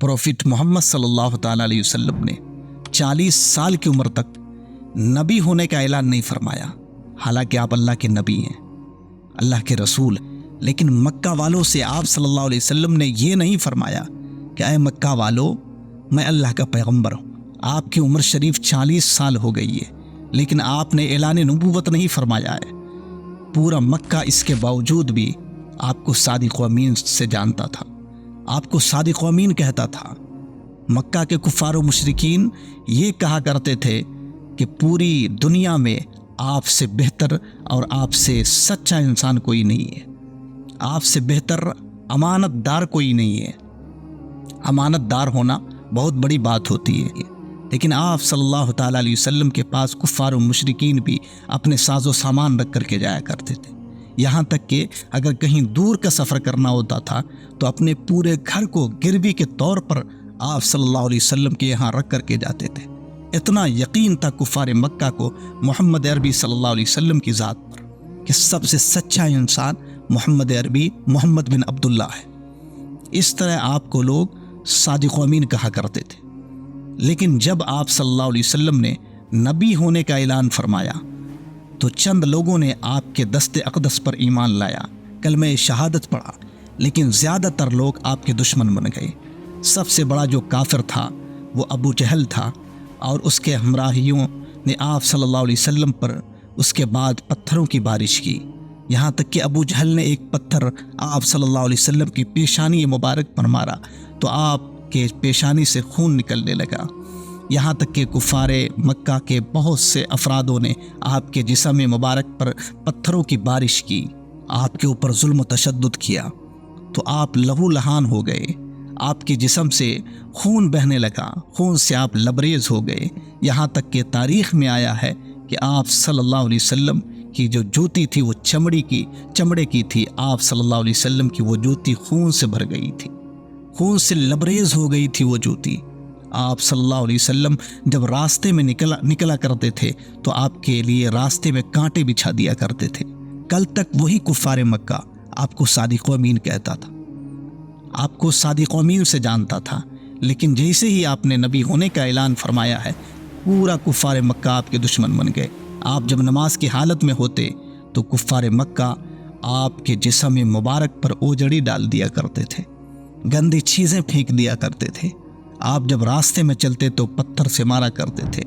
Profit Mohammad सल्लल्लाहु ताला अलैहि वसल्लम ने 40 साल की उम्र तक नबी होने का ऐलान नहीं फरमाया। हालांकि आप अल्लाह के नबी हैं, अल्लाह के रसूल, लेकिन मक्का वालों से आप सल्लल्लाहु अलैहि वसल्लम ने ये नहीं फरमाया कि ऐ मक्का वालों, मैं अल्लाह का पैगंबर हूँ। आपकी उम्र शरीफ 40 साल हो गई है, लेकिन आपने ऐलान नबूवत नहीं फरमाया है। पूरा मक्का इसके बावजूद भी आपको सादिक व अमीन से जानता था, आपको सादिक व अमीन कहता था। मक्का के कुफ़ार व मुशरिकीन ये कहा करते थे कि पूरी दुनिया में आपसे बेहतर और आपसे सच्चा इंसान कोई नहीं है, आपसे बेहतर अमानतदार कोई नहीं है। अमानतदार होना बहुत बड़ी बात होती है, लेकिन आप सल्लल्लाहु ताला अलैहि वसल्लम के पास कुफ़ार व मुशरिकीन भी अपने साजो सामान रख करके जाया करते थे। यहाँ तक कि अगर कहीं दूर का सफ़र करना होता था तो अपने पूरे घर को गिरवी के तौर पर आप सल्लल्लाहु अलैहि वसल्लम के यहाँ रख करके जाते थे। इतना यकीन था कुफ़ार मक्का को मोहम्मद अरबी सल्लल्लाहु अलैहि वसल्लम की ज़ात पर कि सबसे सच्चा इंसान मोहम्मद अरबी मोहम्मद बिन अब्दुल्ला है। इस तरह आपको लोग सादिक व अमीन कहा करते थे। लेकिन जब आप सल्लल्लाहु अलैहि वसल्लम ने नबी होने का ऐलान फरमाया तो चंद लोगों ने आपके दस्ते अक़दस पर ईमान लाया, कलमे शहादत पढ़ा, लेकिन ज़्यादातर लोग आपके दुश्मन बन गए। सबसे बड़ा जो काफिर था वो अबू जहल था, और उसके हमराहियों ने आप सल्लल्लाहु अलैहि वसल्लम पर उसके बाद पत्थरों की बारिश की। यहाँ तक कि अबू जहल ने एक पत्थर आप सल्लल्लाहु अलैहि वसल्लम की पेशानी मुबारक पर मारा तो आपके पेशानी से खून निकलने लगा। यहाँ तक कि कुफ़ारे मक्का के बहुत से अफरादों ने आपके जिस्म मुबारक पर पत्थरों की बारिश की, आपके ऊपर जुल्म तशद्दुद किया, तो आप लहू लहान हो गए, आपके जिस्म से खून बहने लगा, खून से आप लबरेज हो गए। यहाँ तक कि तारीख़ में आया है कि आप सल्लल्लाहु अलैहि वसल्लम की जो जूती थी वो चमड़े की थी। आप सल्लल्लाहु अलैहि वसल्लम की वो जूती खून से भर गई थी, खून से लबरेज हो गई थी वो जूती। आप सल्लल्लाहु अलैहि वसल्लम जब रास्ते में निकला करते थे तो आपके लिए रास्ते में कांटे बिछा दिया करते थे। कल तक वही कुफ़ार मक्का आपको सादिक व अमीन कहता था, आपको सादिक व अमीन से जानता था। लेकिन जैसे ही आपने नबी होने का ऐलान फरमाया है, पूरा कुफ़ार मक्का आपके दुश्मन बन गए। आप जब नमाज की हालत में होते तो कुफ़ार मक्का आपके जिस्म मुबारक पर ओजड़ी डाल दिया करते थे, गंदी चीज़ें फेंक दिया करते थे। आप जब रास्ते में चलते तो पत्थर से मारा करते थे,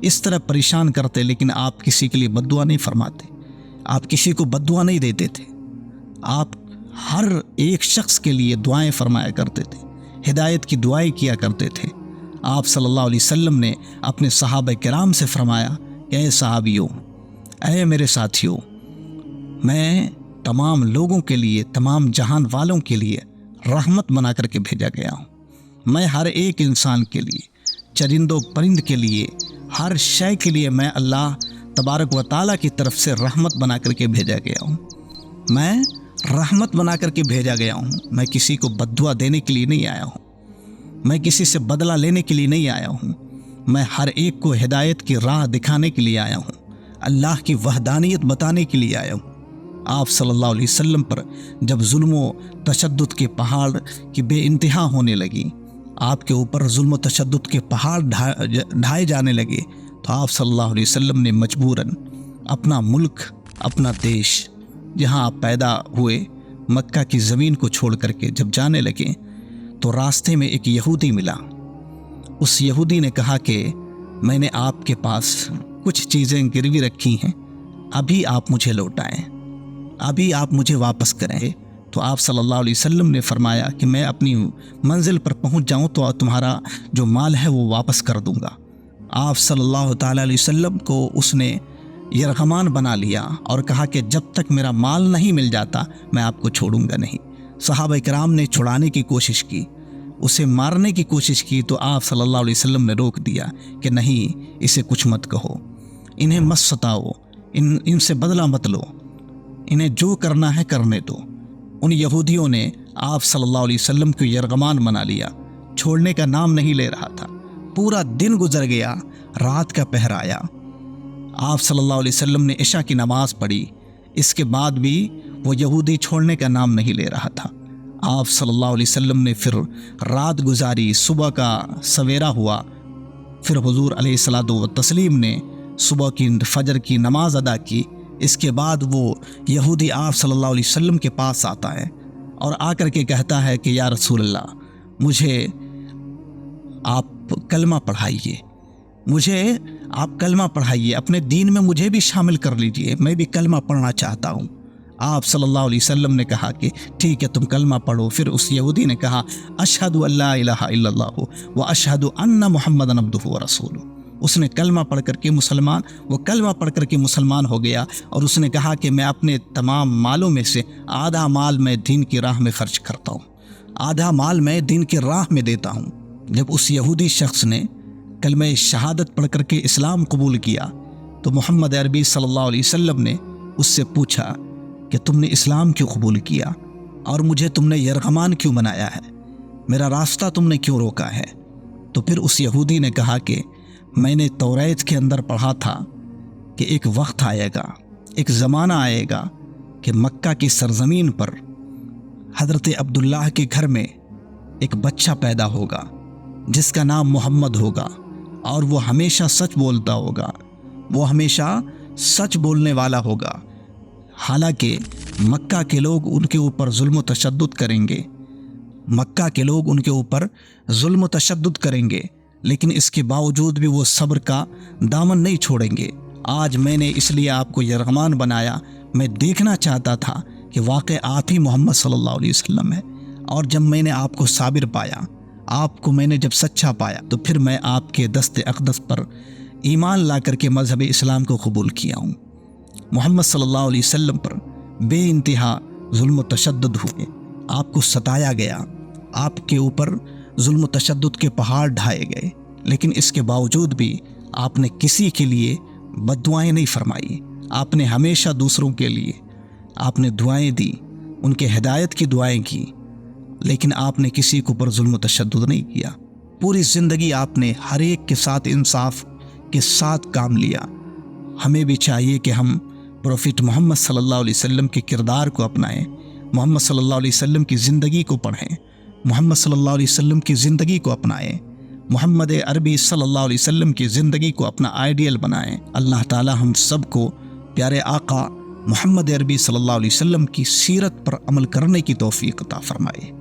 इस तरह परेशान करते। लेकिन आप किसी के लिए बद्दुआ नहीं फरमाते, आप किसी को बद्दुआ नहीं देते थे। आप हर एक शख्स के लिए दुआएं फरमाया करते थे, हिदायत की दुआएं किया करते थे। आप सल्लल्लाहु अलैहि वसल्लम ने अपने सहाबा किराम से फरमाया कि ऐ सहाबियों, ऐ मेरे साथियों, मैं तमाम लोगों के लिए, तमाम जहान वालों के लिए रहमत बना करके भेजा गया हूँ। मैं हर एक इंसान के लिए, चरिंदों परिंद के लिए, हर शय के लिए मैं अल्लाह तबारक व ताला की तरफ से रहमत बना करके भेजा गया हूँ। मैं रहमत बना करके भेजा गया हूँ। मैं किसी को बद्दुआ देने के लिए नहीं आया हूँ, मैं किसी से बदला लेने के लिए नहीं आया हूँ। मैं हर एक को हिदायत की राह दिखाने के लिए आया हूँ, अल्लाह की वहदानियत बताने के लिए आया हूँ। आप सल्लल्लाहु अलैहि वसल्लम पर जब जुल्म तशद्दुद के पहाड़ की बेइंतहा होने लगी, आपके ऊपर जुल्म तशद्दुद के पहाड़ ढाए जाने लगे, तो आप सल्लल्लाहु अलैहि वसल्लम ने मजबूरन अपना मुल्क, अपना देश, जहां आप पैदा हुए, मक्का की ज़मीन को छोड़ करके जब जाने लगे तो रास्ते में एक यहूदी मिला। उस यहूदी ने कहा कि मैंने आपके पास कुछ चीज़ें गिरवी रखी हैं, अभी आप मुझे लौटाएं, अभी आप मुझे वापस करें। तो आप सल्लल्लाहु अलैहि वसल्लम ने फरमाया कि मैं अपनी मंजिल पर पहुंच जाऊं तो तुम्हारा जो माल है वो वापस कर दूंगा। आप सल्लल्लाहु ताला अलैहि वसल्लम को उसने यरगमान बना लिया और कहा कि जब तक मेरा माल नहीं मिल जाता मैं आपको छोड़ूंगा नहीं। सहाबा किराम ने छुड़ाने की कोशिश की, उसे मारने की कोशिश की, तो आप सल्लल्लाहु अलैहि वसल्लम ने रोक दिया कि नहीं, इसे कुछ मत कहो, इन्हें मत सताओ, इनसे बदला मत लो, इन्हें जो करना है करने दो। उन यहूदियों ने आप सल्लल्लाहु अलैहि वसल्लम को यरगमान बना लिया, छोड़ने का नाम नहीं ले रहा था। पूरा दिन गुजर गया, रात का पहर आया, आप सल्लल्लाहु अलैहि वसल्लम ने इशा की नमाज़ पढ़ी, इसके बाद भी वो यहूदी छोड़ने का नाम नहीं ले रहा था। آپ صلی اللہ علیہ وسلم نے پھر رات گزاری، صبح کا سویرا ہوا، پھر حضور علیہ الصلوۃ والتسلیم نے صبح کی فجر کی نماز ادا کی۔ اس کے بعد وہ یہودی آپ صلی اللہ علیہ وسلم کے پاس آتا ہے اور آ کر کے کہتا ہے کہ یا رسول اللہ، مجھے آپ کلمہ پڑھائیے، مجھے آپ کلمہ پڑھائیے، اپنے دین میں مجھے بھی شامل کر لیجئے، میں بھی کلمہ پڑھنا چاہتا ہوں۔ آپ صلی اللہ علیہ وسلم نے کہا کہ ٹھیک ہے، تم کلمہ پڑھو۔ پھر اس یہودی نے کہا اشہد ان لا الہ الا اللہ و اشہد ان محمدًا عبدہ ورسولہ۔ اس نے کلمہ پڑھ کر کے مسلمان ہو گیا، اور اس نے کہا کہ میں اپنے تمام مالوں میں سے آدھا مال میں دین کی راہ میں خرچ کرتا ہوں، آدھا مال میں دین کی راہ میں دیتا ہوں۔ جب اس یہودی شخص نے کلمہ شہادت پڑھ کر کے اسلام قبول کیا تو محمد عربی صلی اللہ علیہ وسلم نے اس سے پوچھا کہ تم نے اسلام کیوں قبول کیا اور مجھے تم نے یرغمان کیوں بنایا ہے، میرا راستہ تم نے کیوں روکا ہے؟ تو پھر اس یہودی نے کہا کہ میں نے توریت کے اندر پڑھا تھا کہ ایک وقت آئے گا، ایک زمانہ آئے گا کہ مکہ کی سرزمین پر حضرت عبداللہ کے گھر میں ایک بچہ پیدا ہوگا جس کا نام محمد ہوگا، اور وہ ہمیشہ سچ بولتا ہوگا، وہ ہمیشہ سچ بولنے والا ہوگا۔ حالانکہ مکہ کے لوگ ان کے اوپر ظلم و تشدد کریں گے، مکہ کے لوگ ان کے اوپر ظلم و تشدد کریں گے، لیکن اس کے باوجود بھی وہ صبر کا دامن نہیں چھوڑیں گے۔ آج میں نے اس لیے آپ کو یرغمان بنایا، میں دیکھنا چاہتا تھا کہ واقع آپ ہی محمد صلی اللہ علیہ وسلم ہے، اور جب میں نے آپ کو صابر پایا، آپ کو میں نے جب سچا پایا، تو پھر میں آپ کے دست اقدس پر ایمان لا کر کے مذہب اسلام کو قبول کیا ہوں۔ محمد صلی اللہ علیہ وسلم پر بے انتہا ظلم و تشدد ہوئے، آپ کو ستایا گیا، آپ کے اوپر ظلم و تشدد کے پہاڑ ڈھائے گئے، لیکن اس کے باوجود بھی آپ نے کسی کے لیے بد دعائیں نہیں فرمائی، آپ نے ہمیشہ دوسروں کے لیے آپ نے دعائیں دی، ان کے ہدایت کی دعائیں کی، لیکن آپ نے کسی کے اوپر ظلم و تشدد نہیں کیا۔ پوری زندگی آپ نے ہر ایک کے ساتھ انصاف کے ساتھ کام لیا۔ ہمیں بھی چاہیے کہ ہم پروفیٹ محمد صلی اللہ علیہ وسلم کے کردار کو اپنائیں، محمد صلی اللہ علیہ وسلم کی زندگی کو پڑھیں، محمد صلی اللہ علیہ وسلم کی زندگی کو اپنائیں، محمد عربی صلی اللہ علیہ وسلم کی زندگی کو اپنا آئیڈیل بنائیں۔ اللہ تعالی ہم سب کو پیارے آقا محمد عربی صلی اللہ علیہ وسلم کی سیرت پر عمل کرنے کی توفیق عطا فرمائے۔